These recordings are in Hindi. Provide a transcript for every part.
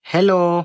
Hello,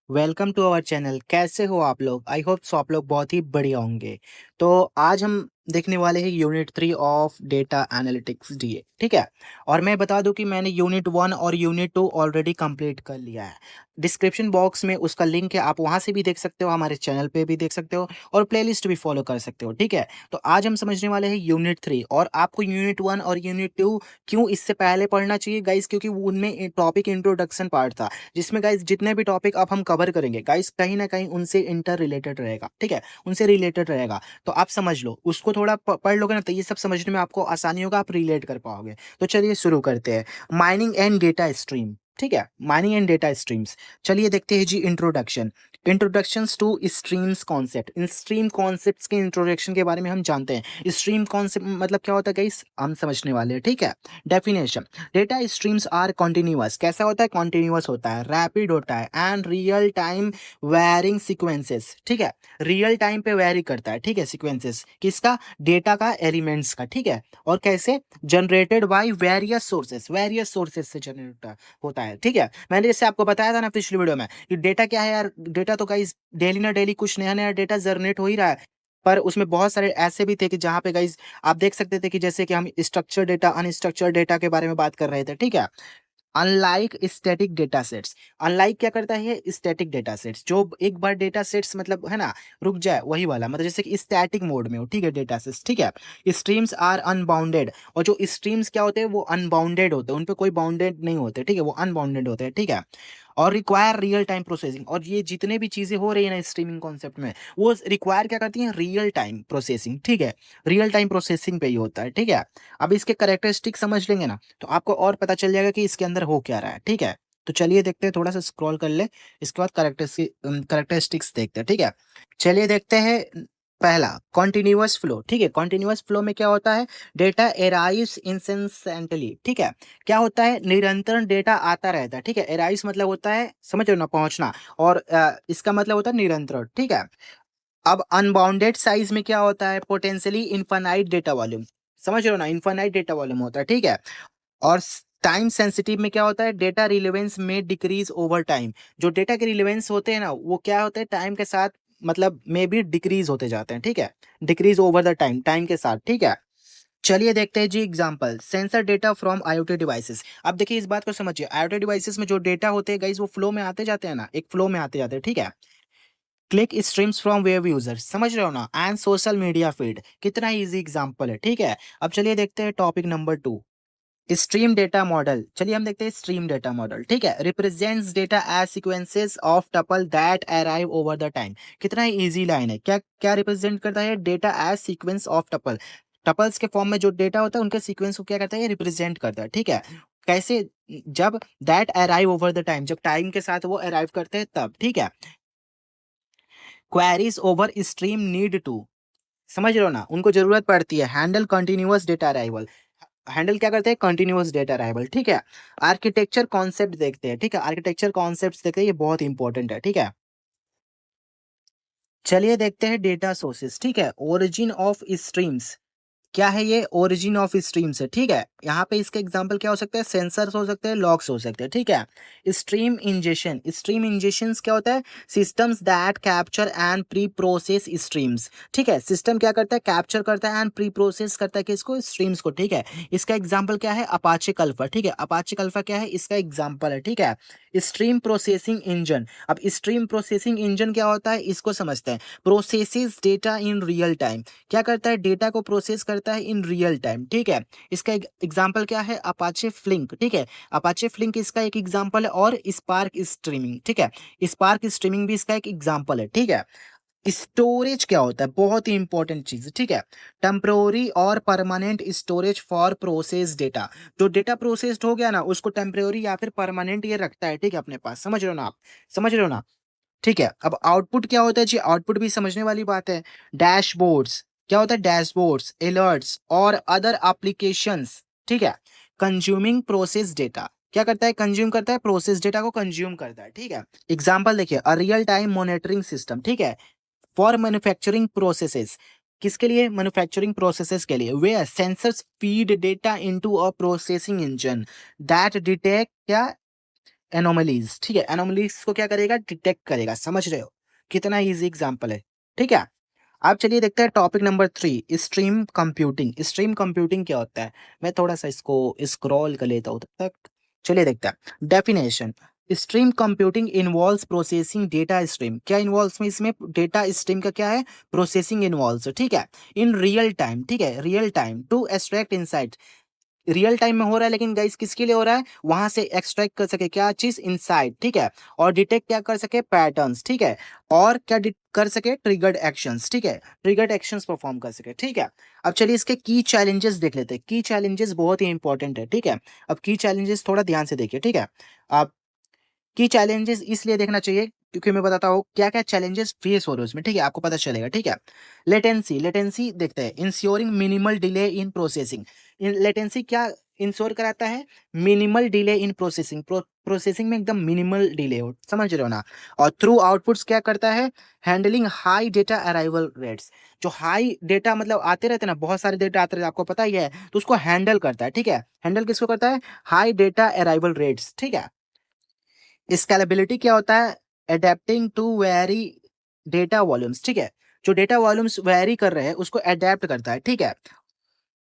welcome to our channel. कैसे हो आप लोग? आई होप सो आप लोग बहुत ही बढ़िया होंगे। तो आज हम देखने वाले हैं unit 3 of data analytics DA. ठीक है। और मैं बता दूं कि मैंने यूनिट 1 और यूनिट 2 ऑलरेडी कंप्लीट कर लिया है। डिस्क्रिप्शन बॉक्स में उसका लिंक है, आप वहां से भी देख सकते हो, हमारे चैनल पे भी देख सकते हो और प्लेलिस्ट भी फॉलो कर सकते हो। ठीक है। तो आज हम समझने वाले हैं यूनिट 3। और आपको यूनिट 1 और यूनिट 2 क्यों इससे पहले पढ़ना चाहिए गाइस? क्योंकि उनमें टॉपिक इंट्रोडक्शन पार्ट था, जिसमें गाइस जितने भी टॉपिक अब हम कवर करेंगे गाइस कहीं ना कहीं उनसे इंटर रिलेटेड रहेगा। ठीक है, उनसे रिलेटेड रहेगा। तो आप समझ लो, उसको थोड़ा पढ़ लोगे ना तो ये सब समझने में आपको आसानी होगा, आप रिलेट कर पाओगे। तो चलिए शुरू करते हैं। Mining and data stream. ठीक है, माइनिंग एंड डेटा स्ट्रीम्स। चलिए देखते हैं जी introduction. Introductions to streams concept. In stream concepts के इंट्रोडक्शन के बारे में हम जानते हैं। स्ट्रीम कॉन्सेप्ट मतलब क्या होता है गाइस, हम समझने वाले हैं। ठीक है। Definition. Data streams are continuous. कैसा होता है? कॉन्टिन्यूअस होता है, रैपिड होता है and real time varying sequences. ठीक है, रियल टाइम पे वेरी करता है। ठीक है, सीक्वेंसेस किसका? डेटा का, एलिमेंट्स का। ठीक है। और कैसे? जनरेटेड बाय वेरियस सोर्सेस से जनरेट होता है। ठीक है, मैंने जैसे आपको बताया था ना पिछली वीडियो में कि डेटा क्या है यार, डेटा तो गाइस डेली ना डेली कुछ नया नया डेटा जनरेट हो ही रहा है। पर उसमें बहुत सारे ऐसे भी थे कि जहाँ पे गाइस आप देख सकते थे कि जैसे कि हम स्ट्रक्चर डेटा, अनस्ट्रक्चर्ड डेटा के बारे में बात कर रहे थे। ठीक है। Unlike static data sets. Unlike क्या करता है? स्टैटिक डेटा सेट्स जो एक बार डेटा सेट्स मतलब है ना, रुक जाए, वही वाला मतलब जैसे कि स्टैटिक मोड में हो। ठीक है, डेटा सेट्स। ठीक है। Streams are unbounded. और जो स्ट्रीम्स क्या होते हैं, वो अनबाउंडेड होते हैं, उन पे कोई बाउंडेड नहीं होते। ठीक है, वो अनबाउंडेड होते हैं। ठीक है। और रिक्वायर रियल टाइम प्रोसेसिंग। और ये जितने भी चीजें हो रही है ना स्ट्रीमिंग कॉन्सेप्ट में, वो रिक्वायर क्या करती हैं? Real time processing. ठीक है, रियल टाइम प्रोसेसिंग पे ही होता है। ठीक है। अब इसके करेक्टरिस्टिक समझ लेंगे ना तो आपको और पता चल जाएगा कि इसके अंदर हो क्या रहा है। ठीक है। तो चलिए देखते हैं, थोड़ा सा स्क्रॉल कर ले, इसके बाद करेक्टरिस्टिक्स देखते हैं। ठीक है। चलिए देखते हैं। पहला, कॉन्टिन्यूअस फ्लो। ठीक है, कॉन्टिन्यूअस फ्लो में क्या होता है? डेटा एराइव्स इंसेंसेंटली। ठीक है। क्या होता है? निरंतर डेटा आता रहता है। ठीक है, एराइव्स मतलब होता है, समझ रहे हो ना, पहुंचना। और इसका मतलब होता है निरंतर। ठीक है। अब अनबाउंडेड साइज में क्या होता है? Potentially infinite data volume. समझ रहे हो ना, इनफाइनाइट डेटा वॉल्यूम होता है। ठीक है। और टाइम सेंसिटिव में क्या होता है? डेटा रिलेवेंस में डिक्रीज ओवर टाइम। जो डेटा के रिलेवेंस होते हैं ना, वो क्या होते हैं? टाइम के साथ मतलब में भी डिक्रीज होते जाते हैं। ठीक है, decrease over the time, time के साथ। ठीक है। चलिए देखते हैं जी example. Sensor data from IoT devices. अब देखिए इस बात को समझिए, आईओटी डिवाइसेस में जो डेटा होते हैं गाइस, वो फ्लो में आते जाते हैं ना, एक फ्लो में आते जाते हैं। ठीक है। Click streams from web users. समझ रहे हो ना, एंड सोशल मीडिया फीड। कितना इजी एग्जांपल है। ठीक है। अब चलिए देखते हैं topic number 2, stream data model. चलिए हम देखते हैं स्ट्रीम डेटा मॉडल। ठीक है, represents data as sequences of tuple that arrive over the time. कितना इजी लाइन है। क्या क्या रिप्रेजेंट करता है? Data as sequence of tuple. Tuples के फॉर्म में जो डेटा होता है उनके सीक्वेंस को क्या करता है? रिप्रेजेंट करता है। ठीक है। कैसे? जब that arrive over the time, जब टाइम के साथ वो अराइव करते हैं तब। ठीक है। Queries over stream need to, समझ रहे हो ना, उनको जरूरत पड़ती है handle continuous data arrival. Handle क्या करते हैं? Continuous data arrival. ठीक है। आर्किटेक्चर कॉन्सेप्ट देखते हैं। ठीक है, आर्किटेक्चर कॉन्सेप्ट देखते हैं, ये बहुत इंपॉर्टेंट है। ठीक है। चलिए देखते हैं डेटा सोर्सेस। ठीक है, ओरिजिन ऑफ स्ट्रीम्स। क्या है ये? ओरिजिन ऑफ स्ट्रीम से। ठीक है, यहाँ पे इसके एग्जांपल क्या हो सकते हैं? सेंसर्स हो सकते हैं, लॉग्स हो सकते हैं। ठीक है। Stream ingestion. स्ट्रीम इंजेशन क्या होता है? Systems that capture and pre process streams. ठीक है, सिस्टम क्या करता है? कैप्चर करता है एंड प्री प्रोसेस करता है किसको? स्ट्रीम्स को। ठीक है। इसका एग्जाम्पल क्या है? अपाचे कल्फा। ठीक है, अपाचे कल्फा क्या है? इसका एग्जाम्पल है। ठीक है। Stream processing engine. अब स्ट्रीम प्रोसेसिंग इंजन क्या होता है, इसको समझते हैं। प्रोसेसेस डेटा इन रियल टाइम। क्या करता है? डेटा को प्रोसेस करता है इन रियल टाइम। ठीक है। इसका एग्जांपल क्या है? अपाचे फ्लिंक। ठीक है, अपाचे फ्लिंक इसका एक एग्जांपल है। और स्पार्क स्ट्रीमिंग। ठीक है, स्पार्क स्ट्रीमिंग भी इसका एक एग्जांपल है। ठीक है। स्टोरेज क्या होता है? बहुत ही इंपॉर्टेंट चीज। ठीक है, टेम्प्रोरी और permanent storage for process data. जो डेटा प्रोसेस्ड हो गया ना, उसको टेम्प्रोरी या फिर परमानेंट ये रखता है। ठीक है, अपने पास। समझ रहे हो ना आप? समझ रहे हो ना? ठीक है। अब आउटपुट क्या होता है जी? आउटपुट भी समझने वाली बात है। डैशबोर्ड्स। क्या होता है? डैशबोर्ड्स, अलर्ट्स और अदर एप्लीकेशंस। ठीक है। Consuming process data. क्या करता है? कंज्यूम करता है, प्रोसेस डेटा को कंज्यूम करता है। ठीक है। एग्जांपल देखिए, a real time monitoring system. ठीक है, फॉर मैन्युफैक्चरिंग प्रोसेसेस। किसके लिए? मैन्युफैक्चरिंग प्रोसेसेस के लिए। They sensors feed data into a processing engine that detect क्या? एनोमलीज, ठीक है, एनोमलीज को क्या करेगा, डिटेक्ट करेगा। समझ रहे हो कितना इजी एग्जाम्पल है, ठीक है। अब चलिए देखते हैं topic number 3, stream computing. Stream computing क्या होता है, मैं थोड़ा सा इसको स्क्रॉल कर लेता हूँ तब तक। चलिए देखते हैं definition. Stream computing involves processing data stream. क्या इन्वॉल्व्स में इसमें, डेटा स्ट्रीम का क्या है, प्रोसेसिंग इन्वॉल्व्स, ठीक है, इन रियल टाइम, ठीक है, real time to extract insight. Real time में हो रहा है, लेकिन गाइस किसके लिए हो रहा है, वहां से एक्सट्रैक्ट कर सके क्या चीज, इनसाइट, ठीक है, और डिटेक्ट क्या कर सके, पैटर्न्स, ठीक है, और क्या कर सके, ट्रिगर्ड एक्शंस, ठीक है, ट्रिगर्ड एक्शंस परफॉर्म कर सके, ठीक है। अब चलिए इसके की चैलेंजेस देख लेते हैं। की चैलेंजेस बहुत ही इंपॉर्टेंट है, ठीक है। अब की चैलेंजेस थोड़ा ध्यान से देखिए, ठीक है। अब की चैलेंजेस इसलिए देखना चाहिए क्योंकि मैं बताता हूँ क्या क्या चैलेंजेस फेस हो रहे हैं उसमें, ठीक है, आपको पता चलेगा, ठीक है। लेटेंसी, लेटेंसी देखते हैं, ensuring minimal delay in processing. Latency क्या इंश्योर कराता है, minimal delay in processing, processing में एकदम मिनिमल डिले हो, समझ रहे हो ना। और थ्रू आउटपुट्स क्या करता है, handling high data arrival rates. जो हाई डेटा मतलब आते रहते हैं ना, बहुत सारे डेटा आते रहते हैं, आपको पता ही है, तो उसको हैंडल करता है, ठीक है। हैंडल किसको करता है, हाई डेटा अराइवल रेट्स, ठीक है। स्केलेबिलिटी क्या होता है, adapting to vary data volumes, ठीक है, जो डेटा वॉल्यूम्स वेरी कर रहे हैं उसको अडेप्ट करता है, ठीक है।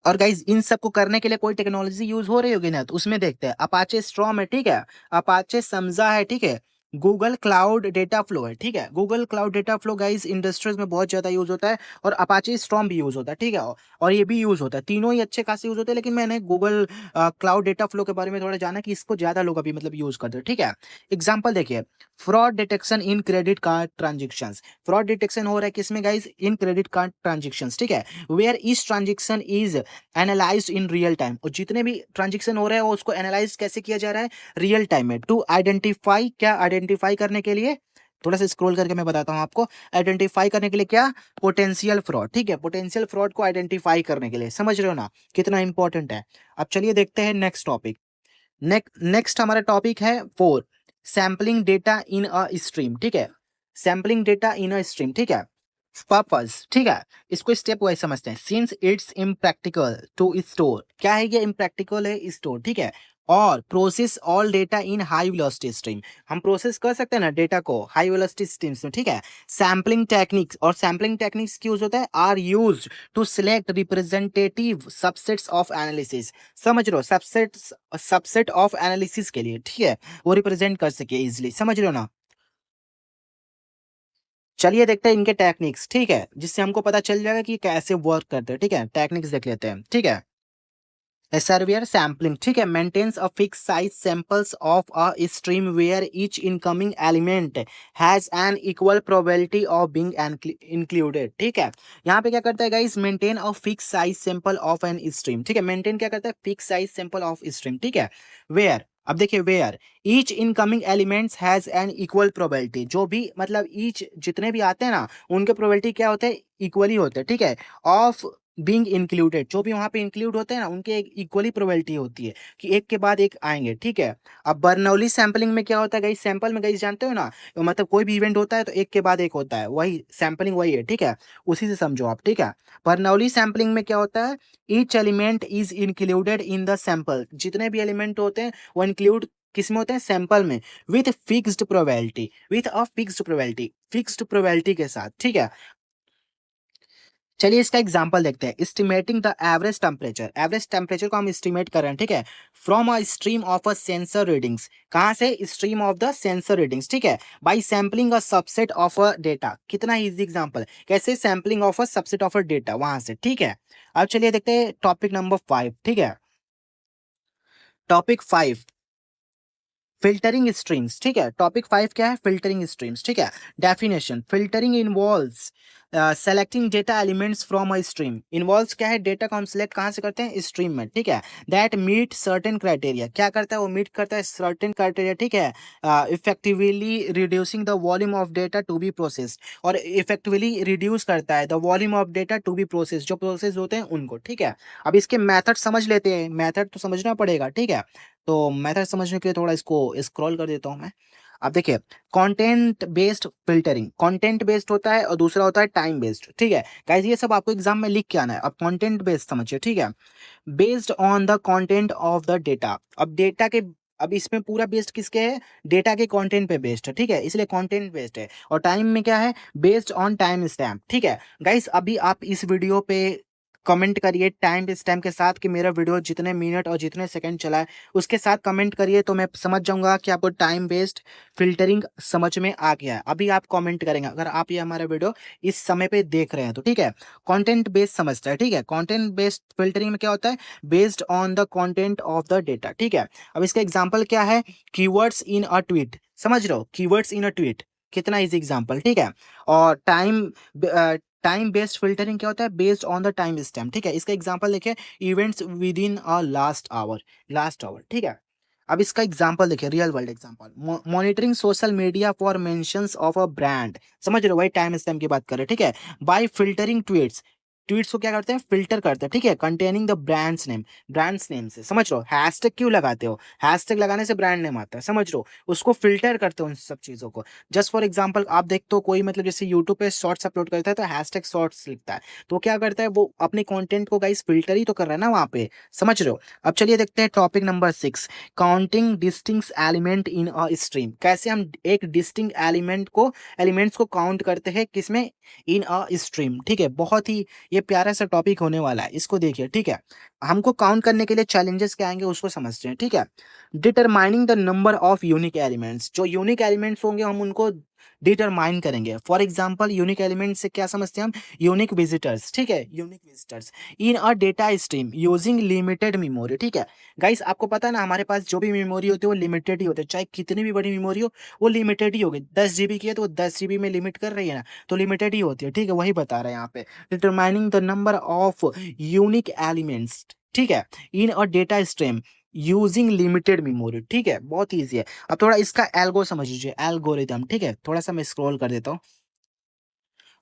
और गाइज इन सब को करने के लिए कोई टेक्नोलॉजी यूज हो रही होगी ना, तो उसमें देखते हैं अपाचे स्टॉर्म है, ठीक है, अपाचे समझा है, ठीक है, गूगल क्लाउड डेटा फ्लो है, ठीक है, Google cloud data flow guys industries में बहुत ज्यादा यूज होता है, और अपाचे स्टॉर्म भी यूज होता है, ठीक है, और ये भी यूज होता है, तीनों ही अच्छे खासे यूज होते हैं, लेकिन मैंने गूगल क्लाउड डेटा फ्लो के बारे में थोड़ा जाना कि इसको ज्यादा लोग अभी मतलब यूज करते हैं, ठीक है। एग्जाम्पल देखिए, fraud detection in credit card transaction. Fraud detection हो रहा है किसमें guys, in credit card transaction, ठीक है, where each transaction is analysed in real time. और जितने भी ट्रांजेक्शन हो रहे हैं उसको एनालाइज कैसे किया जा रहा है, रियल टाइम में, टू आइडेंटिफाई, क्या आइडेंटिफाई करने के लिए, थोड़ा सा स्क्रॉल करके मैं बताता हूं आपको, आइडेंटिफाई करने के लिए क्या, पोटेंशियल फ्रॉड, ठीक है, पोटेंशियल फ्रॉड को आइडेंटिफाई करने के लिए, समझ रहे हो ना कितना इंपॉर्टेंट है। अब चलिए देखते हैं नेक्स्ट टॉपिक। नेक्स्ट हमारा टॉपिक है 4, sampling data in a stream, ठीक है, sampling data in a stream, ठीक है, पर्पस, ठीक है, इसको स्टेप वाइज समझते हैं। Since it's impractical to store, क्या है ये, इम्प्रैक्टिकल है स्टोर, ठीक है, और process all data in high velocity stream. हम प्रोसेस कर सकते हैं ना डेटा को हाई वेलोसिटी स्ट्रीम्स में, ठीक है। सैम्पलिंग टेक्निक्स, और सैम्पलिंग टेक्निक्स की यूज होता है, are used to select representative subsets of analysis. समझ रहे हो, सबसेट्स, सबसेट ऑफ एनालिसिस के लिए, ठीक है, वो रिप्रेजेंट कर सके इजिली, समझ रहे हो ना। चलिए देखते हैं इनके टेक्निक्स, ठीक है, जिससे हमको पता चल जाएगा कि कैसे वर्क करते हैं, ठीक है, टेक्निक्स देख लेते हैं, ठीक है। सर्वियर सैम्पलिंग, ठीक है, maintains a fix size samples of a stream where each incoming element has an equal probability of being included, ठीक है। यहाँ पे क्या करता है guys, maintain a fix size sample of an stream, ठीक है, मेंटेन क्या करता है, fix size sample of stream, ठीक है, वेयर, अब देखिए where each incoming elements has an equal probability, जो भी मतलब ईच जितने भी आते हैं ना, उनके प्रोबेबिलिटी क्या होते हैं, इक्वली होते हैं, ठीक है, ऑफ बीइंग इंक्लूडेड, जो भी वहां पे इंक्लूड होते हैं ना, उनके एक इक्वली प्रोबेबिलिटी होती है कि एक के बाद एक आएंगे, ठीक है। अब बर्नौली सैंपलिंग में क्या होता है गाइस, सैंपल में गाइस जानते हो ना, तो मतलब कोई भी इवेंट होता है तो एक के बाद एक होता है, वही सैंपलिंग वही है, ठीक है, उसी से समझो आप, ठीक है। बर्नौली सैंपलिंग में क्या होता है, each element is included in the sample, जितने भी एलिमेंट होते हैं वो इंक्लूड किसमें होते हैं, सैंपल में, with fixed probability, with a fixed probability, fixed probability के साथ, ठीक है। चलिए इसका एग्जांपल देखते हैं, estimating the average temperature, average temperature को हम एस्टिमेट कर रहे हैं, ठीक है, from a stream of a sensor readings, कहां से, stream of the sensor readings, ठीक है, by sampling a subset of a data, कितना इजी एग्जांपल, कैसे, sampling of a subset of a data वहां से, ठीक है। अब चलिए देखते हैं टॉपिक नंबर 5, ठीक है, टॉपिक 5, फिल्टरिंग स्ट्रीम्स, ठीक है, टॉपिक 5 क्या है, फिल्टरिंग स्ट्रीम्स, ठीक है। Definition, filtering involves selecting data elements from a stream, involves क्या है, डेटा को हम सिलेक्ट कहाँ से करते हैं, स्ट्रीम में, ठीक है, दैट मीट सर्टेन क्राइटेरिया, क्या करता है वो, मीट करता है सर्टेन क्राइटेरिया, ठीक है, effectively reducing the volume of data to be processed, और इफेक्टिवली रिड्यूस करता है the volume of data to be process, जो प्रोसेस होते हैं उनको, ठीक है। अब इसके मेथड समझ लेते हैं, मेथड तो समझना पड़ेगा, ठीक है। तो मेथड समझने के लिए थोड़ा इसको स्क्रॉल कर देता हूं मैं। अब देखिए, content based filtering, content based होता है और दूसरा होता है टाइम बेस्ड, ठीक है। गाइस ये सब आपको एग्जाम में लिख के आना है, अब कंटेंट बेस्ड समझिए, ठीक है, based on the content of the data, अब डेटा के अब इसमें पूरा बेस्ड किसके है, डेटा के कंटेंट पे बेस्ड है, ठीक है, इसलिए कंटेंट बेस्ड है। और टाइम में क्या है, बेस्ड ऑन टाइम स्टैम्प, ठीक है। गाइस अभी आप इस वीडियो पे कमेंट करिए टाइम स्टैम्प के साथ कि मेरा वीडियो जितने मिनट और जितने सेकंड चला है उसके साथ कमेंट करिए, तो मैं समझ जाऊंगा कि आपको टाइम बेस्ड फिल्टरिंग समझ में आ गया है। अभी आप कमेंट करेंगे अगर आप ये हमारा वीडियो इस समय पे देख रहे हैं तो, ठीक है। कंटेंट बेस्ड समझता है, ठीक है। कंटेंट बेस्ड फिल्टरिंग में क्या होता है, based on the content of the data, ठीक है। अब इसका एग्जांपल क्या है, कीवर्ड्स इन अ ट्वीट, समझ रहे हो, कीवर्ड्स इन अ ट्वीट, कितना इजी एग्जांपल, ठीक है। और टाइम बेस्ड फिल्टरिंग क्या होता है, based on the time stamp, ठीक है। इसका एग्जांपल देखिए, events with in a last hour, ठीक है। अब इसका एग्जांपल देखिए, real world example, monitoring social media for mentions of a brand, समझ रहे हो, वही टाइम स्टैम्प की बात कर रहे हैं, ठीक है। बाय फिल्टरिंग ट्वीट्स, ट्वीट्स को क्या करते हैं, फिल्टर करते हैं, ठीक है, कंटेनिंग द ब्रांड्स नेम से, समझ रहे हो। हैशटैग क्यों लगाते हो, हैशटैग लगाने से ब्रांड नेम आता है, समझ रहे हो, उसको फिल्टर करते हो उन सब चीजों को। जस्ट फॉर एग्जांपल आप देखते हो कोई मतलब जैसे यूट्यूब पे शॉर्ट्स अपलोड करता है तो हैशटैग शॉर्ट्स लिखता है, तो क्या करता है वो अपने कंटेंट को गाइस फिल्टर ही तो कर रहा है ना वहां पे, समझ रहे हो। अब चलिए देखते हैं topic number 6, counting distinct element in a stream, कैसे हम एक डिस्टिंक्ट एलिमेंट्स को काउंट करते हैं किसमें, इन अ स्ट्रीम, ठीक है। बहुत ही ये प्यारा सा टॉपिक होने वाला है, इसको देखिए, ठीक है। हमको काउंट करने के लिए चैलेंजेस क्या आएंगे उसको समझते हैं, ठीक है। Determining the number of unique elements, जो यूनिक एलिमेंट्स होंगे हम उनको डिटरमाइन करेंगे। फॉर एग्जांपल यूनिक एलिमेंट से क्या समझते हैं हम, यूनिक विजिटर्स, ठीक है, unique visitors in a data stream using limited memory, ठीक है। गाइस आपको पता है ना हमारे पास जो भी मेमोरी होती है वो लिमिटेड ही होती है, चाहे कितनी भी बड़ी मेमोरी हो वो लिमिटेड ही होगी। 10 GB की है तो वो 10 GB में लिमिट कर रही है ना, तो लिमिटेड ही होती है, ठीक है, वही बता रहे हैं यहाँ पे। Determining the number of unique elements, ठीक है, in a data stream using limited memory, ठीक है, बहुत ईजी है। अब थोड़ा इसका एल्गो समझ लीजिए, एल्गोरिदम, ठीक है, थोड़ा सा मैं स्क्रॉल कर देता हूँ।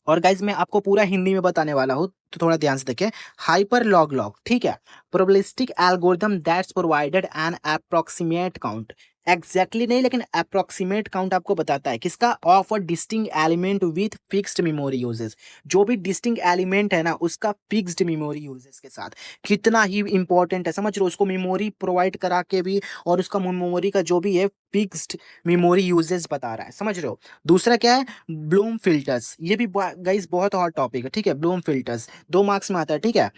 और गाइज मैं आपको पूरा हिंदी में बताने वाला हूँ तो थोड़ा ध्यान से देखें। हाइपर लॉग लॉग, ठीक है, probabilistic algorithm that's provided N approximate count, exactly नहीं लेकिन अप्रोक्सीमेट काउंट आपको बताता है किसका, of a distinct element with fixed memory uses, जो भी डिस्टिंक्ट एलिमेंट है ना उसका फिक्स्ड मेमोरी यूजेस के साथ, कितना ही इंपॉर्टेंट है, समझ रहे हो, उसको मेमोरी प्रोवाइड करा के भी और उसका मेमोरी का जो भी है फिक्स्ड मेमोरी यूजेस बता रहा है, समझ रहे हो। दूसरा क्या है, ब्लूम फिल्टर्स, ये भी गाइस बहुत हॉट टॉपिक है, ठीक है। ब्लूम फिल्टर्स 2 मार्क्स में आता है, ठीक है।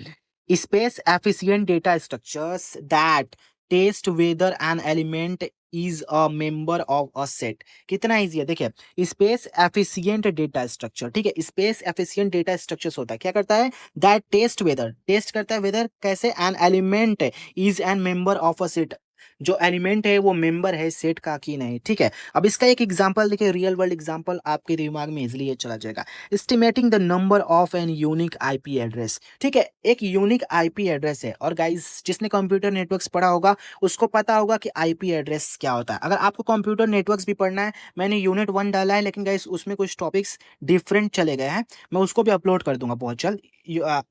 Space efficient data structures that test whether an element is a member of a set, कितना इजी है देखिए। स्पेस एफिशिएंट डेटा स्ट्रक्चर, ठीक है, स्पेस एफिशिएंट डेटा स्ट्रक्चर्स होता है, क्या करता है, दैट टेस्ट वेदर, टेस्ट करता है वेदर कैसे, N element is an member of a set, जो एलिमेंट है वो मेंबर है सेट का कि नहीं, ठीक है। अब इसका एक एग्जांपल देखिए, रियल वर्ल्ड एग्जांपल आपके दिमाग में इजीली ये चला जाएगा। Estimating the number of an unique IP address, ठीक है, एक यूनिक आईपी एड्रेस है। और गाइस जिसने कंप्यूटर नेटवर्क्स पढ़ा होगा उसको पता होगा कि आईपी एड्रेस क्या होता है। अगर आपको कंप्यूटर नेटवर्क्स भी पढ़ना है, मैंने यूनिट 1 डाला है लेकिन गाइस उसमें कुछ टॉपिक्स डिफरेंट चले गए हैं, मैं उसको भी अपलोड कर दूंगा बहुत जल्द।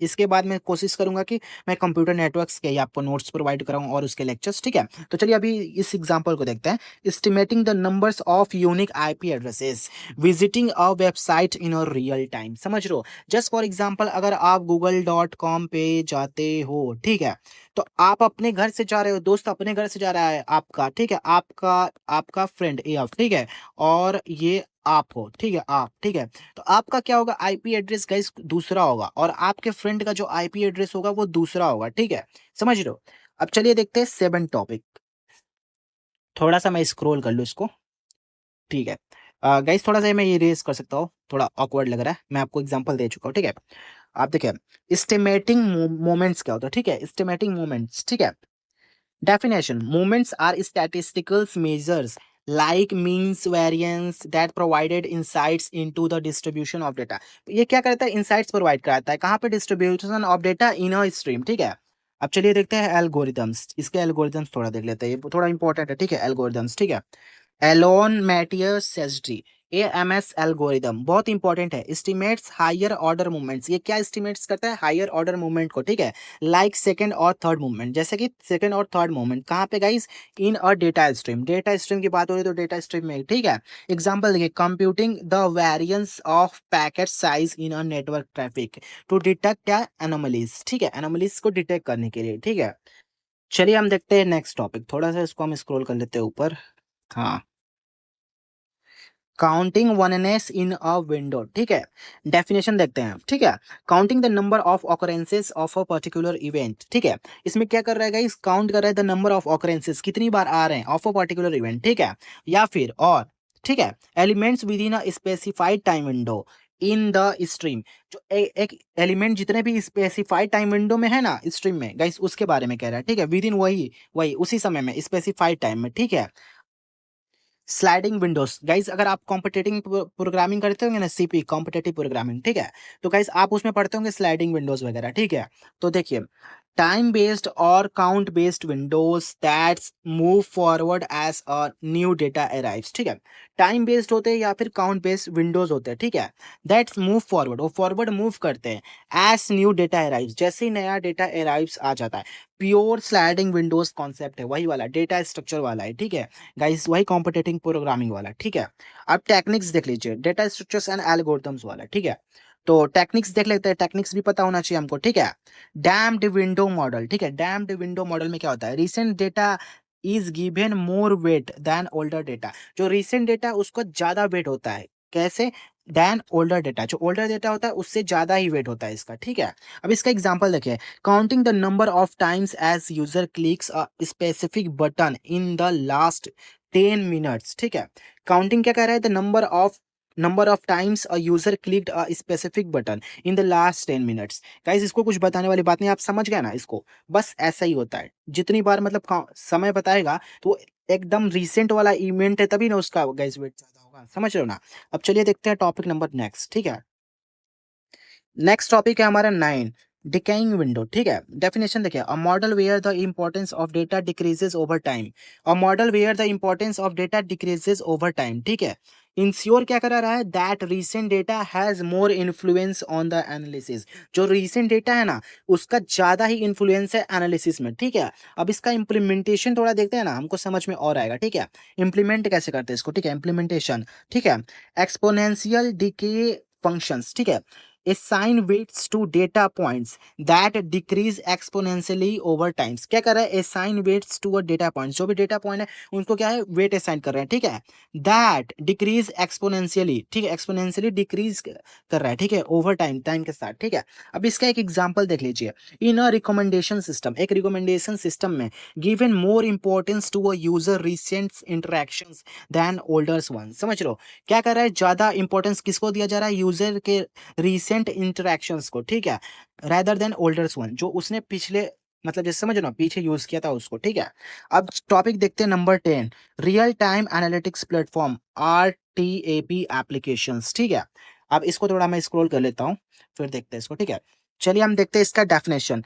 इसके बाद मैं कोशिश करूंगा कि मैं कंप्यूटर नेटवर्क्स के ही आपको नोट्स प्रोवाइड कराऊं और उसके लेक्चर्स, ठीक है। तो चलिए अभी इस एग्जांपल को देखते हैं। Estimating the numbers of unique IP addresses visiting a website in a real time, समझ रहे हो। जस्ट फॉर एग्जांपल अगर आप google.com पे जाते हो, ठीक है, तो आप अपने घर से जा रहे हो, दोस्त अपने घर से जा रहा है आपका, ठीक है, आपका आपका फ्रेंड ए आप, ठीक है, और ये आप हो, ठीक है, आप, ठीक है। तो आपका क्या होगा, आईपी एड्रेस गाइस दूसरा होगा और आपके फ्रेंड का जो आईपी एड्रेस होगा वो दूसरा होगा, ठीक है, समझ रहे हो। अब चलिए देखते हैं 7 टॉपिक, थोड़ा सा मैं स्क्रॉल कर लूँ इसको, ठीक है। गाइस थोड़ा सा मैं ये रेस कर सकता हूँ, थोड़ा ऑकवर्ड लग रहा है, मैं आपको एग्जांपल दे चुका हूँ, ठीक है। आप देखिए, एस्टिमेटिंग मोमेंट्स क्या होता है, ठीक है, एस्टिमेटिंग मोमेंट्स, ठीक है। Definition: Movements are statistical measures like means variance that provided insights into the distribution of data. ये क्या करता है, insights provide कराता है कहाँ पे, distribution of data in a stream, ठीक है। अब चलिए देखते हैं एल्गोरिदम्स, इसके एल्गोरिदम्स थोड़ा देख लेते हैं, ये थोड़ा इंपॉर्टेंट है, ठीक है, एल्गोरिदम्स, ठीक है। Elon Matias SD AMS algorithm बहुत इंपॉर्टेंट है। एस्टिमेट्स हायर ऑर्डर मूवमेंट्स, ये क्या एस्टिमेट्स करता है, हायर ऑर्डर मूवमेंट को, ठीक है, लाइक सेकंड और थर्ड मूवमेंट, जैसे कि सेकंड और थर्ड मूवमेंट कहाँ पे guys, in a data stream, data stream की बात हो रही है तो डेटा स्ट्रीम में, ठीक है। एग्जांपल देखिए, computing the variance of packet size in a network traffic to detect क्या, एनोमलीज, ठीक है, एनोमलीज को डिटेक्ट करने के लिए, ठीक है। चलिए हम देखते हैं नेक्स्ट टॉपिक, थोड़ा सा इसको हम स्क्रॉल कर लेते हैं ऊपर। हाँ, काउंटिंग वननेस इन अ विंडो, ठीक है। डेफिनेशन देखते हैं, ठीक है। Counting the number of occurrences of a particular event, ठीक है। इसमें क्या कर रहा है गाइस, काउंट कर रहा है द नंबर ऑफ ऑकरेंसेस, कितनी बार आ रहे हैं ऑफ अ पर्टिकुलर इवेंट, ठीक है। या फिर और, ठीक है, elements with in a specified time window in the stream. जो एक एलिमेंट जितने भी स्पेसिफाइड टाइम विंडो में है ना स्ट्रीम में गाइस, उसके बारे में कह रहा है, ठीक है। विद इन वही वही उसी समय में स्पेसिफाइड टाइम में, ठीक है। स्लाइडिंग विंडोज गाइस, अगर आप कॉम्पिटेटिव प्रोग्रामिंग करते होंगे ना, सीपी कॉम्पिटेटिव प्रोग्रामिंग, ठीक है। तो गाइस आप उसमें पढ़ते होंगे स्लाइडिंग विंडोज वगैरह, ठीक है। तो देखिए, टाइम बेस्ड और count based windows that's move forward as a new data arrives, ठीक है। टाइम बेस्ड होते हैं या फिर काउंट बेस्ड विंडोज होते हैं, ठीक है। दैट्स मूव फॉरवर्ड, वो फॉरवर्ड मूव करते हैं एज न्यू डेटा अराइव्स, जैसे ही नया डेटा अराइव्स आ जाता है। प्योर स्लाइडिंग विंडोज कॉन्सेप्ट है, वही वाला डेटा स्ट्रक्चर वाला है, ठीक है गाइस, वही कॉम्पिटेटिव प्रोग्रामिंग वाला, ठीक है। अब टेक्निक्स देख लीजिए, डेटा स्ट्रक्चर्स एंड एल्गोरिथम्स वाला, ठीक है। तो टेक्निक्स देख लेते हैं, टेक्निक्स भी पता होना चाहिए हमको, ठीक है। डैम्ड विंडो मॉडल, ठीक है। डैम्ड विंडो मॉडल में क्या होता है, recent data is given more weight than older data. जो रिसेंट डेटा उसको ज्यादा वेट होता है, कैसे, देन ओल्डर डेटा। जो ओल्डर डेटा होता है उससे ज्यादा ही वेट होता है इसका, ठीक है। अब इसका एग्जांपल देखिए, counting the number of times as user clicks a specific button in the last 10 minutes, ठीक है। काउंटिंग क्या कह रहा है, the number of times a user clicked a specific button in the last 10 minutes. Guys इसको कुछ बताने वाली बात नहीं, आप समझ गए ना इसको, बस ऐसा ही होता है, जितनी बार मतलब समय बताएगा तो एकदम रिसेंट वाला इवेंट है तभी ना उसका गाइस वेट ज्यादा होगा, समझ रहे हो ना। अब चलिए देखते हैं टॉपिक नंबर नेक्स्ट, ठीक है। नेक्स्ट टॉपिक है हमारा 9, डिकेइंग विंडो, ठीक है। डेफिनेशन देखिए, a model where the importance of data decreases over time. A model where the importance of data decreases over time, ठीक है। इंश्योर क्या करा रहा है, that recent data has more influence on the analysis. जो रीसेंट डेटा है ना उसका ज्यादा ही इन्फ्लुएंस है एनालिसिस में, ठीक है। अब इसका इम्प्लीमेंटेशन थोड़ा देखते हैं ना, हमको समझ में और आएगा, ठीक है। इम्प्लीमेंट कैसे करते हैं इसको, ठीक है, इम्प्लीमेंटेशन, ठीक है। एक्सपोनेंशियल डिके functions, ठीक है। assign weights to data points that decrease exponentially over times। क्या कर रहा है, assign weights to a data point, जो भी डेटा पॉइंट है उनको क्या है, वेट असाइन कर रहे हैं, ठीक है। that decrease exponentially, ठीक है, exponentially decrease कर रहा है, ठीक है, ओवर टाइम, टाइम के साथ, ठीक है। अब इसका एक एग्जांपल देख लीजिए, इन अ रिकमेंडेशन सिस्टम, एक रिकमेंडेशन सिस्टम में given more importance to a user recent interactions than olders one. समझ लो, क्या कर रहा है, ज्यादा इंपॉर्टेंस किसको दिया जा रहा है, यूजर के रिसेंट इंटरेक्शंस को, ठीक है, रेदर देन ओल्डर्स वन, जो उसने पिछले मतलब जैसे समझो ना पीछे यूज किया था उसको, ठीक है। अब टॉपिक देखते हैं number 10, real time analytics platform, RTAP applications, ठीक है। अब इसको थोड़ा मैं स्क्रॉल कर लेता हूँ, फिर देखते हैं इसको, ठीक है। चलिए हम देखते हैं इसका डेफिनेशन।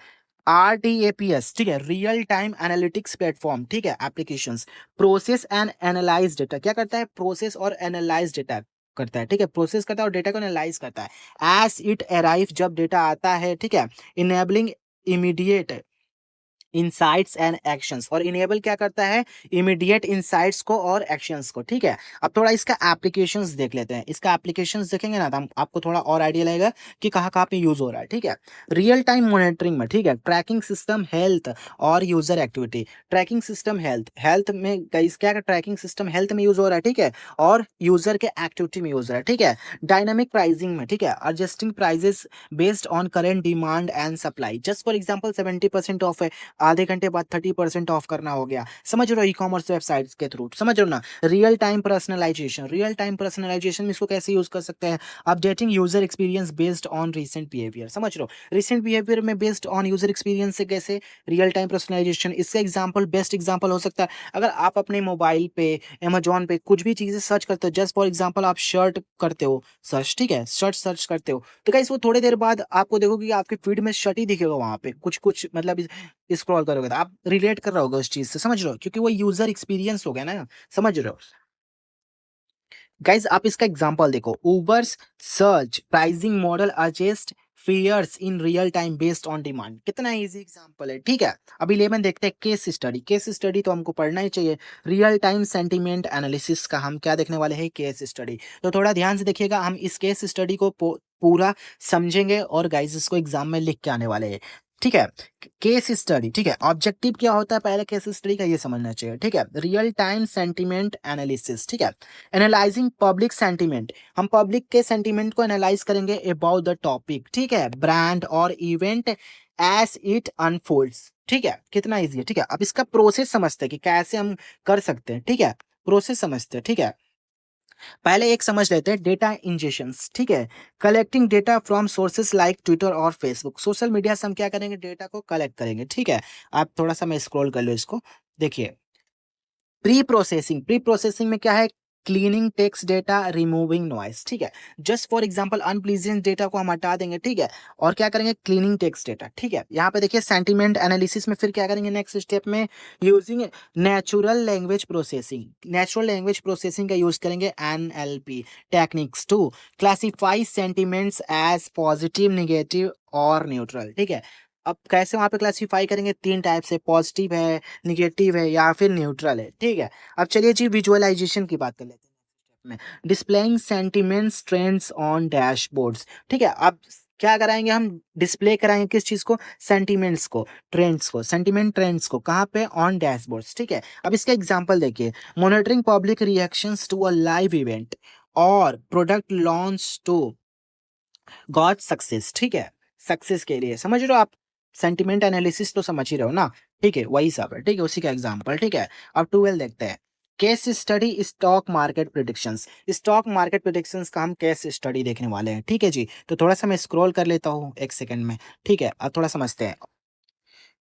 RTAPS, ठीक है, रियल टाइम एनालिटिक्स प्लेटफॉर्म, ठीक है, applications process and analyse data. क्या करता है, प्रोसेस और एनालाइज डेटा करता है, ठीक है, प्रोसेस करता है और डेटा को एनालाइज करता है एज इट अराइव, जब डेटा आता है, ठीक है। Enabling immediate insights and actions, और इनेबल क्या करता है, इमीडिएट इंसाइट्स को और एक्शंस को, ठीक है। अब थोड़ा इसका एप्लीकेशंस देख लेते हैं, इसका एप्लीकेशंस देखेंगे ना तो आपको थोड़ा और आइडिया लगेगा कि कहाँ कहाँ पे यूज हो रहा है, ठीक है। रियल टाइम मॉनिटरिंग में, ठीक है, ट्रैकिंग सिस्टम हेल्थ और user activity. Tracking system health, health में गाइस क्या ट्रैकिंग सिस्टम हेल्थ में यूज हो रहा है, ठीक है, और यूजर के एक्टिविटी में यूज हो रहा है, ठीक है। डायनामिक प्राइसिंग में, ठीक है, adjusting prices based on current demand and supply. Just for example 70% of है, आधे घंटे बाद 30% ऑफ करना हो गया, समझ रहे हो, ई कॉमर्स वेबसाइट्स के थ्रू, समझ रहे हो ना। Real time personalization, real time personalization में इसको कैसे यूज कर सकते हैं, updating user experience based on recent behaviour, समझ रहे हो, रिसेंट बिहेवियर में बेस्ड ऑन यूजर एक्सपीरियंस से कैसे रियल टाइम पर्सनलाइजेशन। इसका एग्जाम्पल, बेस्ट एग्जाम्पल हो सकता है, अगर आप अपने मोबाइल पे अमेजोन पे कुछ भी चीजें सर्च करते हो, जस्ट फॉर एग्जाम्पल आप शर्ट करते हो सर्च, ठीक है, शर्ट सर्च करते हो, तो गाइस वो थोड़ी देर बाद आपको देखोगे कि आपके फीड में शर्ट ही दिखेगा, वहां पे कुछ कुछ मतलब स्क्रॉल करोगे तो आप रिलेट कर रहे होगे उस चीज से, समझ रहे हो, क्योंकि वो यूजर एक्सपीरियंस हो गया ना, समझ रहे हो। गाइज आप इसका एग्जांपल देखो, Uber's surge pricing model adjust fares in real time based on demand, कितना इजी एग्जांपल है, ठीक है। अब 11 देखते हैं केस स्टडी, केस स्टडी तो हमको पढ़ना ही चाहिए, रियल टाइम सेंटीमेंट एनालिसिस का हम क्या देखने वाले हैं, केस स्टडी। तो थोड़ा ध्यान से देखिएगा, हम इस केस स्टडी को पूरा समझेंगे और गाइज इसको एग्जाम में लिख के आने वाले हैं। ठीक है। केस स्टडी, ठीक है, ऑब्जेक्टिव क्या होता है पहले केस स्टडी का ये समझना चाहिए, ठीक है। रियल टाइम सेंटिमेंट एनालिसिस, ठीक है, एनालाइजिंग पब्लिक सेंटिमेंट, हम पब्लिक के सेंटिमेंट को एनालाइज करेंगे अबाउट द टॉपिक, ठीक है, ब्रांड और इवेंट एज इट अनफोल्ड्स, ठीक है, कितना इजी है, ठीक है। अब इसका प्रोसेस समझते हैं कि कैसे हम कर सकते हैं, ठीक है, प्रोसेस समझते हैं, ठीक है। पहले एक समझ लेते हैं डेटा इंजेशंस, ठीक है, collecting data from sources like Twitter और फेसबुक, सोशल मीडिया से हम क्या करेंगे, डेटा को कलेक्ट करेंगे, ठीक है। आप थोड़ा सा मैं स्क्रॉल कर लो इसको, देखिए। प्री प्रोसेसिंग में क्या है, cleaning text data, removing noise, ठीक है। Just for example unpleasant data को हम हटा देंगे, ठीक है, और क्या करेंगे, क्लीनिंग टेक्स्ट डेटा, ठीक है। यहाँ पे देखिए सेंटीमेंट एनालिसिस में फिर क्या करेंगे, नेक्स्ट स्टेप में यूजिंग नेचुरल लैंग्वेज प्रोसेसिंग का यूज करेंगे, NLP techniques to classify sentiments as positive, negative और न्यूट्रल, ठीक है। अब कैसे वहां पे क्लासिफाई करेंगे, तीन टाइप से, पॉजिटिव है, निगेटिव है या फिर न्यूट्रल है, ठीक है। अब चलिए जी विजुअलाइजेशन की बात कर लेते हैं में, displaying sentiments trends on dashboards, ठीक है। अब क्या कराएंगे हम, डिस्प्ले कराएंगे किस चीज को, सेंटिमेंट्स को, ट्रेंड्स को, सेंटिमेंट ट्रेंड्स को, कहाँ पे, ऑन डैशबोर्ड्स, ठीक है। अब इसका एग्जांपल देखिए, monitoring public reactions to a live event और product launch to got success, ठीक है, सक्सेस के लिए, समझ रहे हो आप, सेंटिमेंट एनालिसिस तो समझ ही रहे हो ना, ठीक है, वही सब है, ठीक है, उसी का एग्जांपल, ठीक है। अब 12 देखते हैं, case study stock market predictions, stock market predictions का हम केस स्टडी देखने वाले हैं, ठीक है जी। तो थोड़ा सा मैं स्क्रॉल कर लेता हूँ एक सेकंड में, ठीक है। अब थोड़ा समझते हैं,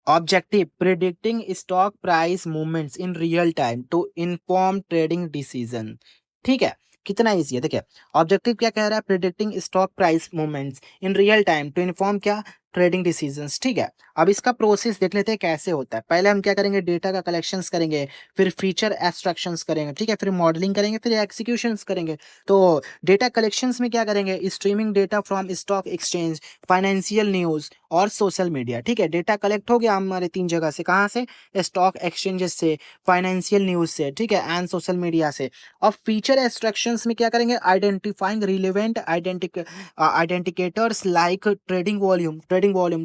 objective predicting stock price movements in real time to inform trading decision, ठीक है, कितना इजी है, देखिए। ऑब्जेक्टिव क्या कह रहा है, predicting stock price movements in real time to inform क्या, ट्रेडिंग डिसीजंस, ठीक है। अब इसका प्रोसेस देख लेते हैं कैसे होता है। पहले हम क्या करेंगे, डेटा का कलेक्शंस करेंगे, फिर फीचर एब्स्ट्रैक्शंस करेंगे, ठीक है, फिर मॉडलिंग करेंगे, फिर एक्सिक्यूशंस करेंगे। तो डेटा कलेक्शंस में क्या करेंगे, streaming data from stock exchange, financial news और सोशल मीडिया, ठीक है। डेटा कलेक्ट हो गया हमारे तीन जगह से, कहाँ से, स्टॉक एक्सचेंजेस से, फाइनेंशियल न्यूज से, ठीक है, एंड सोशल मीडिया से। और फीचर एक्सट्रैक्शंस में क्या करेंगे, identifying relevant indicators like trading volume,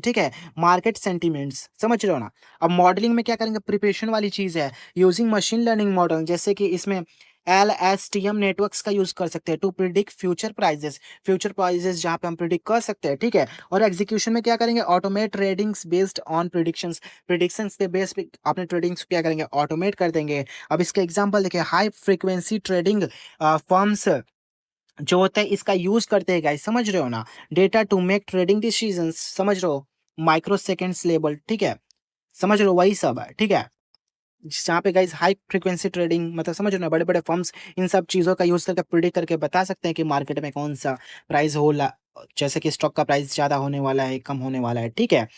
ठीक है, मार्केट सेंटिमेंट्स, समझ रहे हो ना। अब मॉडलिंग में क्या करेंगे, प्रिपरेशन वाली चीज है, यूजिंग मशीन लर्निंग मॉडल, जैसे कि इसमें LSTM नेटवर्क्स का यूज कर सकते हैं टू प्रिडिक्ट फ्यूचर प्राइजेस जहां पे हम प्रिडिक्ट कर सकते हैं, ठीक है। और एग्जीक्यूशन में क्या करेंगे, automate tradings based on predictions के बेस पे अपने ट्रेडिंग्स क्या करेंगे, ऑटोमेट कर देंगे। अब इसका एग्जांपल देखिए, हाई फ्रीक्वेंसी ट्रेडिंग फर्म्स जो होता है इसका यूज करते हैं गाइस, समझ रहे हो ना, data to make trading decisions, समझ रहे हो, माइक्रो सेकेंड्स लेवल, ठीक है, समझ रहे हो, वही सब है, ठीक है। जहाँ पे गाइस हाई फ्रीक्वेंसी ट्रेडिंग, मतलब समझ रहे हो ना, बड़े बड़े फर्म्स इन सब चीज़ों का यूज़ करके प्रिडिक्ट करके बता सकते हैं कि मार्केट में कौन सा प्राइस जैसे कि स्टॉक का प्राइस ज़्यादा होने वाला है, कम होने वाला है, ठीक है।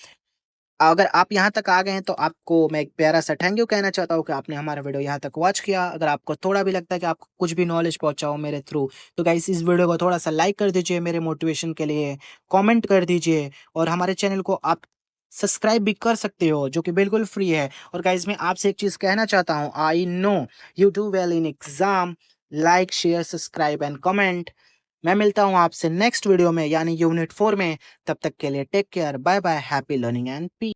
अगर आप यहाँ तक आ गए हैं तो आपको मैं एक प्यारा सा थैंक यू कहना चाहता हूँ कि आपने हमारा वीडियो यहाँ तक वॉच किया। अगर आपको थोड़ा भी लगता है कि आपको कुछ भी नॉलेज पहुँचा हो मेरे थ्रू, तो गाइस इस वीडियो को थोड़ा सा लाइक कर दीजिए मेरे मोटिवेशन के लिए, कमेंट कर दीजिए, और हमारे चैनल को आप सब्सक्राइब भी कर सकते हो जो कि बिल्कुल फ्री है। और गाइस मैं आपसे एक चीज़ कहना चाहता हूँ, I know you do well in exam, like share subscribe and comment. मैं मिलता हूँ आपसे नेक्स्ट वीडियो में यानी यूनिट 4 में, तब तक के लिए take care, bye bye, happy learning and piece.